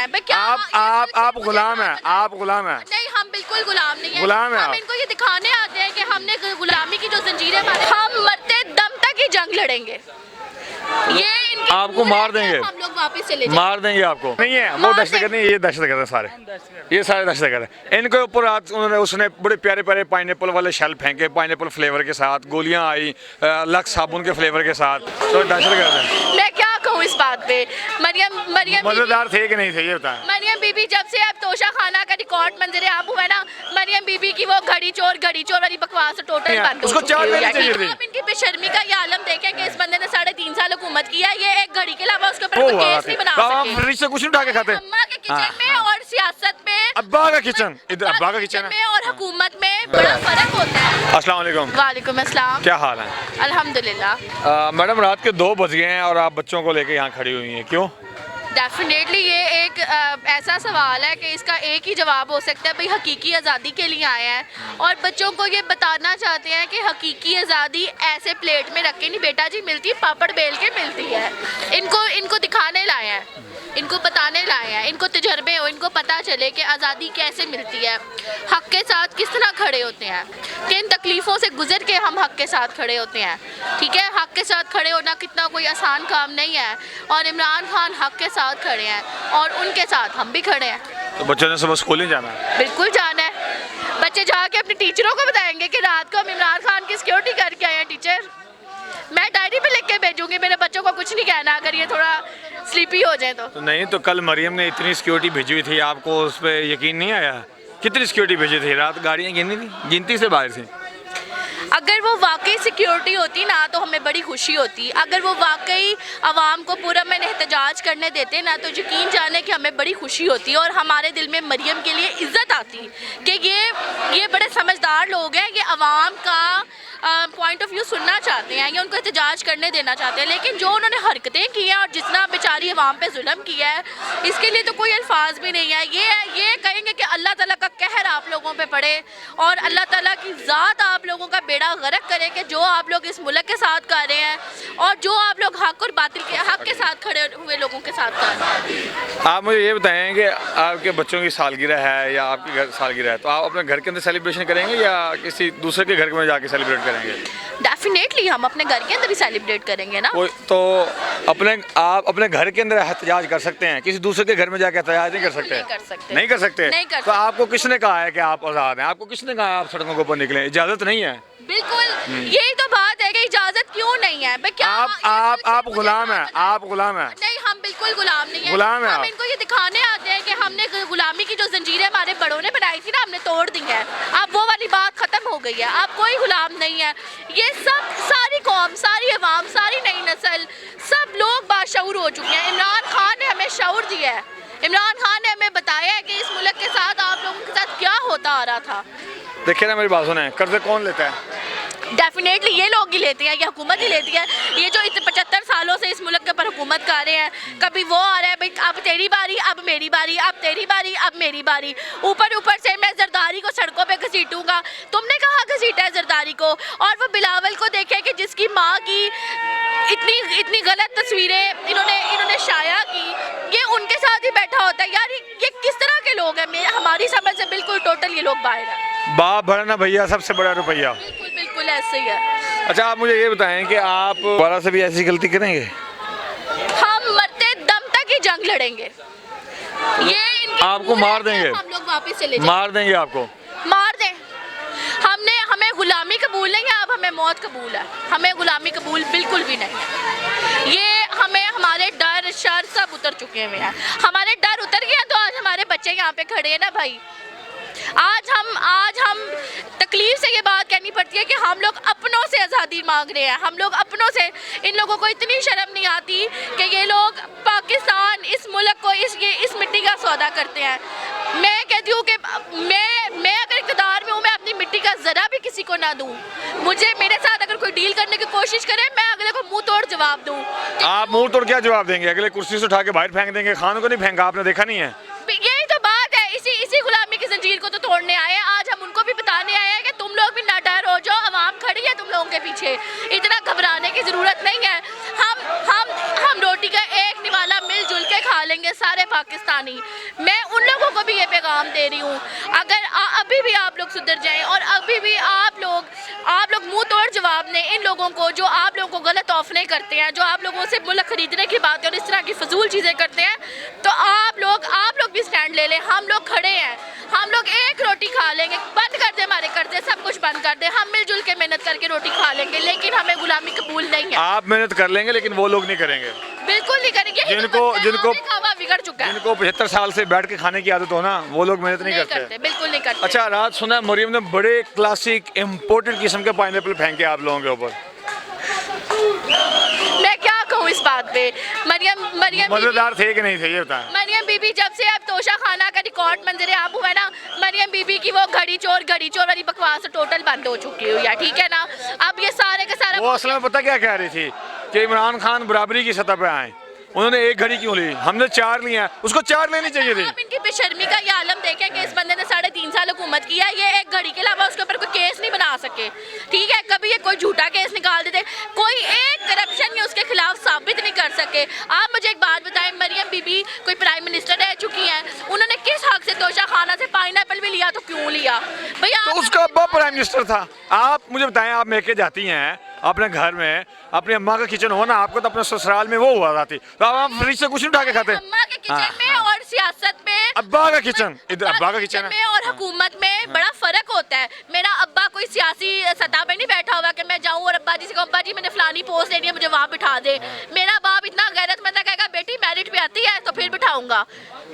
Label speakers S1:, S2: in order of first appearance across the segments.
S1: है। क्या
S2: आप गुलाम हैं, आप गुलाम हैं।
S1: नहीं, हम बिल्कुल गुलाम नहीं है।
S2: गुलाम है
S1: हम इनको ये दिखाने आते हैं कि हमने गुलामी की जो जंजीरें मारी, हम मरते दम तक ही जंग लड़ेंगे। ये इनके
S2: आपको मार देंगे,
S1: हम लोग वापस चले जाएंगे।
S2: मार देंगे आपको। नहीं है वो दहशतगर्द नहीं, ये दहशतगर्द है सारे, ये सारे दहशतगर्द हैं। इनके ऊपर आज उन्होंने उसने बड़े प्यारे प्यारे पाइनएप्पल वाले शेल फेंके, पाइनएप्पल फ्लेवर के साथ, गोलियां आई लक्स साबुन के फ्लेवर के साथ, तो दहशतगर्द है।
S1: मैं क्या कहूँ इस बात पे। मरियम
S2: मजेदार थे कि नहीं थे ये बताएं।
S1: मरियम बीबी जब से अब तोशा खाना का रिकॉर्ड मंजरे आम हुआ ना, मरियम बीबी की वो घड़ी चोर वाली बकवास टोटल बंद हो
S2: उसको
S1: चुकी
S2: चाट
S1: है।
S2: देनी चाहिए थी।
S1: आप इनकी बेशर्मी का ये आलम देखें कि इस बंदे ने 3.5 साल हुकूमत किया, ये एक घड़ी के अलावा उसके ऊपर कोई केस नहीं बना सके।
S2: फ्रिज से कुछ नहीं उठा के खाते।
S1: अम्मा के किचन में और सियासत में,
S2: अब्बा का किचन, इधर अब्बा का किचन
S1: में और हुकूमत में बड़ा फर्क होता है।
S2: अस्सलाम वालेकुम।
S1: वालेकुम अस्सलाम।
S2: क्या हाल है?
S1: अल्हम्दुलिल्लाह।
S2: मैडम रात के 2 बज गए हैं और आप बच्चों को लेके यहाँ खड़ी हुई हैं, क्यों?
S1: डेफिनेटली ये एक ऐसा सवाल है कि इसका एक ही जवाब हो सकता है, भाई हकीकी आज़ादी के लिए आए हैं और बच्चों को ये बताना चाहते हैं कि हकीकी आज़ादी ऐसे प्लेट में रख के नहीं बेटा जी मिलती, पापड़ बेल के मिलती है। इनको दिखाने लाए हैं, इनको बताने लाए हैं, इनको तजर्बे हो, इनको पता चले कि आज़ादी कैसे मिलती है, हक़ के साथ किस तरह खड़े होते हैं, किन तकलीफ़ों से गुजर के हम हक़ के साथ खड़े होते हैं। ठीक है, हक़ के साथ खड़े होना कितना कोई आसान काम नहीं है और इमरान खान हक़ के साथ खड़े हैं और उनके साथ हम भी खड़े हैं।
S2: तो बच्चों ने सुबह स्कूल नहीं जाना है?
S1: बिल्कुल जाना है। बच्चे जाके अपने टीचरों को बताएंगे कि रात को हम इमरान खान की सिक्योरिटी करके आए हैं टीचर। मैं डायरी पे लिख के भेजूंगी, मेरे बच्चों को कुछ नहीं कहना अगर ये थोड़ा स्लीपी हो जाए तो
S2: नहीं तो कल मरियम ने इतनी सिक्योरिटी भेजी हुई थी, आपको उस पर यकीन नहीं आया? कितनी सिक्योरिटी भेजी थी? रात गाड़ियाँ गिनी थी, गिनती से बाहर थी।
S1: अगर वो वाकई सिक्योरिटी होती ना तो हमें बड़ी खुशी होती। अगर वो वाकई आवाम को पूरा में एहतजाज करने देते ना तो यकीन जाने कि हमें बड़ी खुशी होती और हमारे दिल में मरियम के लिए इज़्ज़त आती कि ये बड़े समझदार लोग हैं, ये आवाम का पॉइंट ऑफ व्यू सुनना चाहते हैं, ये उनको एहतजाज करने देना चाहते हैं। लेकिन जो उन्होंने हरकतें की हैं और जितना बेचारी आवाम पे जुल्म किया है, इसके लिए तो कोई अल्फाज भी नहीं है। ये कहेंगे कि अल्लाह ताला का कहर आप लोगों पे पड़े और अल्लाह ताला की ज़ात आप लोगों का बेड़ा गर्क करे कि जो आप लोग इस मुल्क के साथ कर रहे हैं और जो आप लोग हक और बातिल के हक के साथ खड़े हुए लोगों के साथ कर रहे हैं।
S2: आप मुझे ये बताएं कि आपके बच्चों की सालगिरह है या आपकी सालगिरह है, तो आप अपने घर के अंदर सेलिब्रेशन करेंगे या किसी दूसरे के घर में जाके सेलिब्रेट करेंगे?
S1: डेफिनेटली हम अपने घर के अंदर ही सेलिब्रेट करेंगे ना।
S2: तो आप अपने घर के अंदर एहतजाज कर सकते हैं, किसी दूसरे के घर में जाके एहतजाज नहीं कर सकते?
S1: नहीं कर सकते।
S2: नहीं कर सकते?
S1: नहीं कर
S2: तो आपको किसने कहा है कि आप आज़ाद हैं? आपको किसने कहा आप सड़कों के ऊपर निकलें? इजाज़त नहीं है।
S1: बिल्कुल, यही तो बात है कि इजाजत क्यों नहीं है। क्या
S2: आप गुलाम हैं, आप गुलाम हैं।
S1: नहीं, हम बिल्कुल गुलाम नहीं है।
S2: गुलाम है
S1: हम इनको ये दिखाने आते हैं कि हमने गुलामी की जो जंजीरें हमारे बड़ों ने बनाई थी ना, हमने तोड़ दी है। अब वो वाली बात खत्म हो गई है, अब कोई गुलाम नहीं है। ये सब सारी कौम, सारी अवाम, सारी नई नस्ल, सब लोग बाशऊर हो चुके हैं। इमरान खान ने हमें शऊर दिया है, इमरान खान ने हमें बताया है कि इस मुल्क के साथ आप लोगों के साथ क्या होता आ रहा था।
S2: देखिए ना, मेरी बात सुने, कर्जे कौन लेता है?
S1: डेफिनेटली ये लोग ही लेते हैं, ये हुकूमत ही लेती है। ये जो 75 सालों से इस मुल्क के ऊपर हुकूमत कर रहे हैं, कभी वो आ रहा है भाई अब तेरी बारी, अब मेरी बारी, अब तेरी बारी, अब मेरी बारी। ऊपर से मैं जरदारी को सड़कों पे घसीटूंगा। तुमने कहाँ घसीटा है जरदारी को? और वो बिलावल को देखे कि जिसकी माँ की इतनी गलत तस्वीरें इन्होंने शाया की, ये उनके साथ ही बैठा होता है। यार ये किस तरह के लोग हैं? हमारी समझ से बिल्कुल टोटल ये लोग बाहर हैं।
S2: बाप भरा ना भैया, सबसे बड़ा रुपया।
S1: बिल्कुल ऐसे ही है।
S2: अच्छा, आप मुझे ये बताएं कि आप दोबारा से भी ऐसी गलती करेंगे?
S1: हम मरते दम तक ही जंग लड़ेंगे।
S2: आपको मार देंगे,
S1: हम लोग वापस चले जाएंगे।
S2: मार देंगे आपको,
S1: मार दें। हमें गुलामी कबूल नहीं है, अब हमें मौत कबूल है। हमें गुलामी कबूल बिल्कुल भी नहीं है। ये हमारे डर शर सब उतर चुके हुए हैं। हमारे डर उतर गया तो आज हमारे बच्चे यहाँ पे खड़े हैं ना भाई। आज हम तकलीफ से ये बात कहनी पड़ती है कि हम लोग अपनों से आज़ादी मांग रहे हैं। हम लोग अपनों से, इन लोगों को इतनी शर्म नहीं आती कि ये लोग पाकिस्तान, इस मुल्क को, इस मिट्टी का सौदा करते हैं। मैं कहती हूँ कि मैं अगर इक़्तिदार में हूँ, मैं अपनी मिट्टी का ज़रा भी किसी को ना दूँ। मेरे साथ अगर कोई डील करने की कोशिश करे, मैं अगले को मुँह तोड़ जवाब दूँ।
S2: आप मुँह तोड़ क्या जवाब देंगे? अगले कुर्सी से उठा के बाहर फेंक देंगे। खान को नहीं फेंका, आपने देखा नहीं है?
S1: यही तो बात है, इसी गुलामी की जंजीर को तो तोड़ने आए हैं, आज हम उनको भी बताने आए हैं कि तुम लोग भी ना डर हो जाओ, आवाम खड़ी है तुम लोगों के पीछे, इतना घबराने की ज़रूरत नहीं है। हम रोटी का एक निवाला मिलजुल के खा लेंगे सारे पाकिस्तानी। मैं उन लोगों को भी ये पैगाम दे रही हूँ, अगर अभी भी आप लोग सुधर जाएं और अभी भी आप लोग मुंह तोड़ जवाब दें इन लोगों को जो आप लोगों को गलत ऑफरें करते हैं, जो आप लोगों से मुल्क खरीदने की बात और इस तरह की फजूल चीज़ें करते हैं, तो आप लोग भी स्टैंड ले लें। हम लोग खड़े हैं, हम लोग एक रोटी खा लेंगे, बंद कर दे हमारे कर्जे, सब कुछ बंद कर दे, हम मिलजुल के मेहनत करके रोटी खा लेंगे, लेकिन हमें गुलामी कबूल नहीं है।
S2: आप मेहनत कर लेंगे लेकिन वो लोग नहीं करेंगे,
S1: बिल्कुल नहीं करेंगे।
S2: जिनको
S1: खावा बिगड़ चुका है,
S2: जिनको 75 साल से बैठ के खाने की आदत हो ना, वो लोग मेहनत नहीं करते।
S1: बिल्कुल नहीं करते।
S2: अच्छा, रात सुना मरियम ने बड़े क्लासिक इम्पोर्टेंट किस्म के पाइनएप्पल फेंके आप लोगों के ऊपर।
S1: मैं क्या कहूँ इस बात पे, मरियम
S2: मजेदार थे कि नहीं थे ये बताएं।
S1: मरियम बीबी जब से अब तोशा खाना का रिकॉर्ड मंजरे आम हुआ है ना, मरियम बीबी की वो घड़ी चोर वाली बकवास टोटल बंद हो चुकी हुई है, ठीक है ना। अब ये सारे के सारे
S2: वो असल में पता क्या कह रही थी कि इमरान खान बराबरी की सतह पे आए, उन्होंने एक घड़ी क्यों ली, हमने 4 ली हैं, उसको 4 लेनी चाहिए थी।
S1: आप इनकी बेशर्मी का ये आलम देखें कि इस बंदे ने 3.5 साल हुकूमत किया, ये एक घड़ी के अलावा उसके ऊपर कोई केस नहीं बना सके, ठीक है। कभी ये कोई झूठा केस निकाल देते, कोई एक करप्शन ये उसके खिलाफ साबित नहीं कर सके। आप मुझे एक बात बताएं, मरियम बीबी कोई प्राइम मिनिस्टर रह चुकी हैं, उन्होंने किस हक से तोशा खाना से पाइनएप्पल भी लिया, तो क्यों लिया भैया?
S2: तो उसका अब्बा प्राइम मिनिस्टर था। आप मुझे बताएं, आप मैके जाती हैं अपने घर में, अपनी अम्मा का किचन हो ना, आपको तो अपने ससुराल में वो हुआ जाती, तो आप फ्रिज से कुछ नहीं उठा के खाते।
S1: अम्मा के किचन में और सियासत में,
S2: अब्बा का किचन, इधर अब्बा का किचन
S1: में और हुकूमत में बड़ा फर्क होता है। मेरा अब्बा कोई सियासी सतह पे नहीं बैठा हुआ कि मैं जाऊं और अब्बा जी से कहूं अब्बा जी मैंने फलानी पोस्ट लेनी है, मुझे वहाँ बिठा दे। मेरा बाप इतना गैरतमंद है, कहेगा बेटी मेरिट पे आती है तो फिर बिठाऊंगा,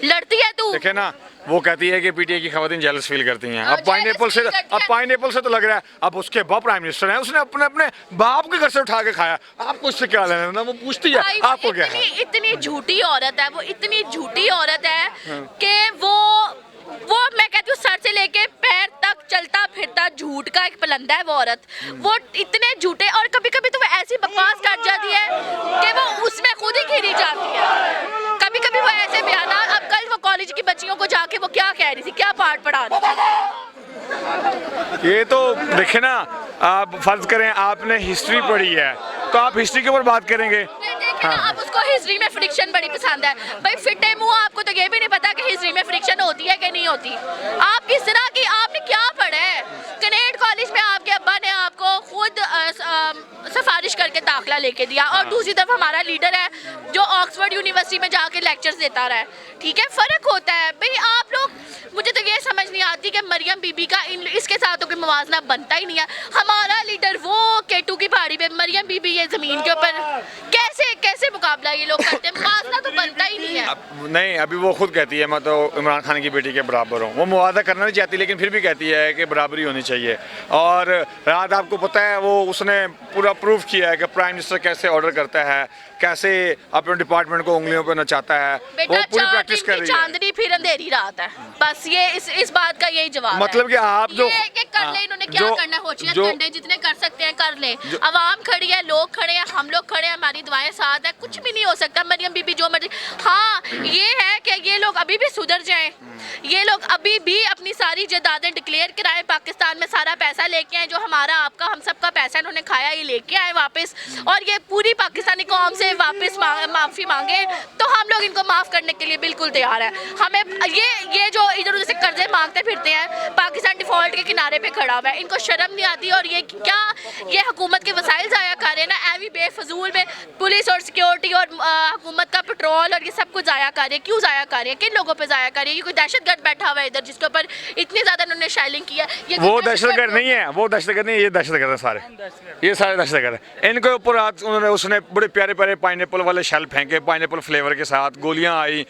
S1: लड़ती है तू।
S2: देखे ना, वो कहती है कि पीटीआई की खवातीन जेलस फील करती हैं। अब पाइनएप्पल से तो लग रहा है अब उसके बाप प्राइम मिनिस्टर हैं, उसने अपने बाप के घर से उठा के खाया, आपको इससे क्या लेना ना। वो पूछती है आपको क्या है।
S1: इतनी झूठी औरत है वो, इतनी झूठी औरत है कि वो मैं कहती हूँ सर से लेके पैर तक चलता फिरता झूठ का एक पलंदा है वो औरत। वो इतने झूठे, और कभी कभी तो वो ऐसी बकवास कर जाती है कि वो उसमें खुद ही घिरी जाती है। कभी कभी वो ऐसे बयान, अब कल वो कॉलेज की बच्चियों को जाके वो क्या कह रही थी, क्या पाठ पढ़ा रही थी।
S2: ये तो देखे ना, आप फर्ज करें आपने हिस्ट्री पढ़ी है तो आप हिस्ट्री के ऊपर बात करेंगे।
S1: अब उसको हिस्ट्री में फ्रिक्शन बड़ी पसंद है भाई, फिटे मुंह, आपको तो ये भी नहीं पता कि हिस्ट्री में फ्रिक्शन होती है कि नहीं होती। आप किस तरह की, आपने क्या पढ़ा है? कनेड कॉलेज में आपके अब्बा ने आपको खुद सिफारिश करके दाखिला लेके दिया, और दूसरी तरफ हमारा लीडर है जो ऑक्सफोर्ड यूनिवर्सिटी में जाके लेक्चर्स देता रहा है, ठीक है। फर्क होता है भाई। आप लोग, मुझे तो ये समझ नहीं आती कि मरियम बीबी का इसके साथ तो कोई मुवाजना बनता ही नहीं है। हमारा लीडर वो केटू की पहाड़ी पे, मरियम बीबी ये जमीन के ऊपर, कैसे मुकाबला ये लोग करते हैं? मुवाजना तो बनता ही नहीं है।
S2: नहीं, अभी वो खुद कहती है मैं तो इमरान खान की बेटी के बराबर हूँ। वो मुआवजा करना नहीं चाहती लेकिन फिर भी कहती है कि बराबरी होनी चाहिए। और रात आपको पता है वो उसने पूरा प्रूफ किया है कि प्राइम मिनिस्टर कैसे ऑर्डर करता है, कैसे अपने डिपार्टमेंट को उंगलियों पर नचाता है। वो पूरी प्रैक्टिस कर रही है।
S1: चांदनी फिर अंधेरी रात है, बस ये इस बात का यही जवाब
S2: मतलब
S1: है।
S2: कि आप जो
S1: कर ले, इन्होंने क्या करना है, होशियत करने जितने कर सकते हैं कर ले। आवाम खड़ी है, लोग खड़े हैं, हम लोग खड़े हैं, हमारी दुआएं साथ है, कुछ भी नहीं हो सकता। मरियम बीबी जो मर्जी, हाँ ये है कि ये लोग अभी भी सुधर जाएं, ये लोग अभी भी अपनी सारी जायदादें डिक्लेयर कराएं, पाकिस्तान में सारा पैसा लेके आए, जो हमारा आपका हम सबका पैसा इन्होंने खाया, ये लेके आए वापस, और ये पूरी पाकिस्तानी कौम से वापस माफ़ी मांगे, तो हम लोग इनको माफ़ करने के लिए बिल्कुल तैयार है। हमें ये जो इधर उधर से कर्जे मांगते फिरते हैं, पाकिस्तान डिफॉल्ट के किनारे पे खड़ा हुआ है, इनको शर्म नहीं आती। और ये क्या, ये हुकूमत के वसाइल ज़ाया कर रहे हैं ना, एवी बेफजूल में पुलिस और सिक्योरिटी और हुकूमत का पेट्रोल और ये सब कुछ ज़ाया कर रहे हैं। क्यों ज़ाया कर रहे हैं, किन लोगों पे ज़ाया कर रहे हैं? ये कोई दहशतगर्द बैठा हुआ है इधर जिसके ऊपर इतनी ज़्यादा उन्होंने शाइलिंग किया।
S2: वो दहशतगर्द नहीं है, वो दहशतगर्द नहीं है, ये दहशतगर्द है सारे, ये सारे दहशतगर्द हैं। इनके ऊपर आज उसने बड़े प्यारे प्यारे पाइनएप्पल वाले शेल फेंके, पाइनएप्पल फ्लेवर के साथ, गोलियां आई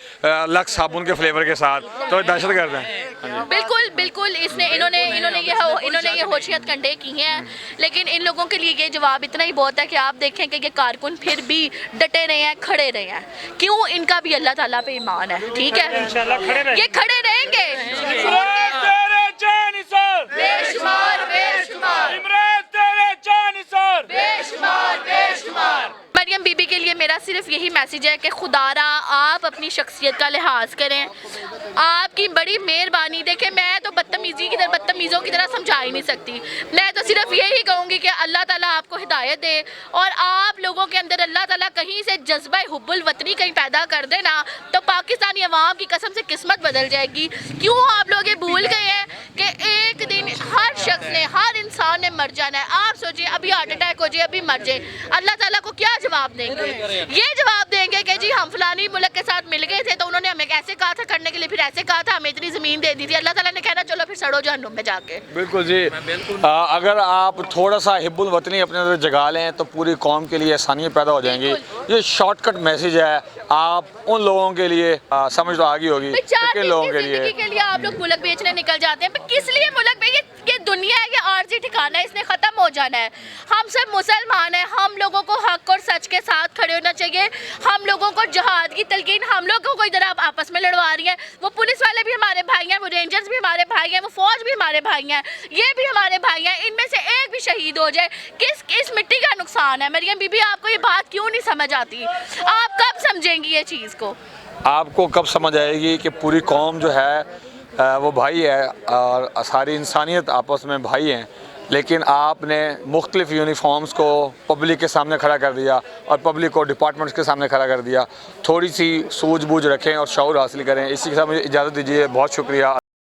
S2: लक्स साबुन के फ्लेवर के साथ, तो दहशतगर्द हैं।
S1: बिल्कुल बिल्कुल, इन्होंने ये होशियत कंडे की हैं, लेकिन इन लोगों के लिए ये जवाब इतना ही बहुत है कि आप देखें कि ये कारकुन फिर भी डटे रहे हैं, खड़े रहे हैं। क्यों? इनका भी अल्लाह ताला पे ईमान है, ठीक है, ये खड़े रहेंगे। मरियम बीबी के के लिए मेरा सिर्फ यही मैसेज है कि खुदारा आप अपनी शख्सियत का लिहाज करें, आपकी बड़ी मेहरबानी। देखें, मैं तो बदतमीज़ों की तरह समझा ही नहीं सकती। मैं तो सिर्फ यही कहूँगी कि अल्लाह ताला आपको हिदायत दे और आप लोगों के अंदर अल्लाह ताला कहीं से जज्बा हुब्बुल वतनी कहीं पैदा कर दे ना, तो पाकिस्तानी अवाम की कसम से किस्मत बदल जाएगी। क्यों आप लोग ये भूल गए हैं कि एक दिन हर शख्स ने, हर इंसान ने मर जाना है। आप सोचिए, अभी हार्ट अटैक हो जाए, अभी मर जाए, अल्लाह ताला को क्या जवाब देंगे? ये जवाब देंगे कि जी हम फलानी मुल्क के साथ मिल गए थे तो उन्होंने हमें ऐसे कहा था करने के लिए, फिर ऐसे कहा था, हमें इतनी ज़मीन दे दी थी। अल्लाह ताला ने कहना चलो फिर सड़ो जहन्नुम में जाके।
S2: बिल्कुल जी। अगर आप थोड़ा सा हिब्बुल वतनी अपने अंदर जगा लें तो पूरी कौम के लिए आसानियाँ पैदा हो जाएंगी। ये शॉर्टकट मैसेज है आप उन लोगों के लिए, समझ तो आ गई होगी किन लोगों के लिए
S1: आप लोग मुल्क बेचने निकल जाते हैं। किस लिए मुल्क में? ये दुनिया है, ये आर्जी ठिकाना है, इसने ख़त्म हो जाना है। हम सब मुसलमान हैं, हम लोगों को हक और सच के साथ खड़े होना चाहिए। हम लोगों को जहाद की तलकीन, हम लोगों को इधर आप आपस में लड़वा रही हैं। वो पुलिस वाले भी हमारे भाई हैं, वो रेंजर्स भी हमारे भाई हैं, वो फौज भी हमारे भाई हैं, ये भी हमारे भाई हैं। इनमें से एक भी शहीद हो जाए, किस मिट्टी का नुकसान है? मरियम बीबी, आपको ये बात क्यों नहीं समझ आती? आप कब समझेंगी ये चीज़ को?
S2: आपको कब समझ आएगी कि पूरी कौम जो है वो भाई है और सारी इंसानियत आपस में भाई हैं, लेकिन आपने मुख्तलिफ यूनिफॉर्म्स को पब्लिक के सामने खड़ा कर दिया और पब्लिक को डिपार्टमेंट्स के सामने खड़ा कर दिया। थोड़ी सी सूझबूझ रखें और शऊर हासिल करें। इसी के साथ मुझे इजाज़त दीजिए। बहुत शुक्रिया।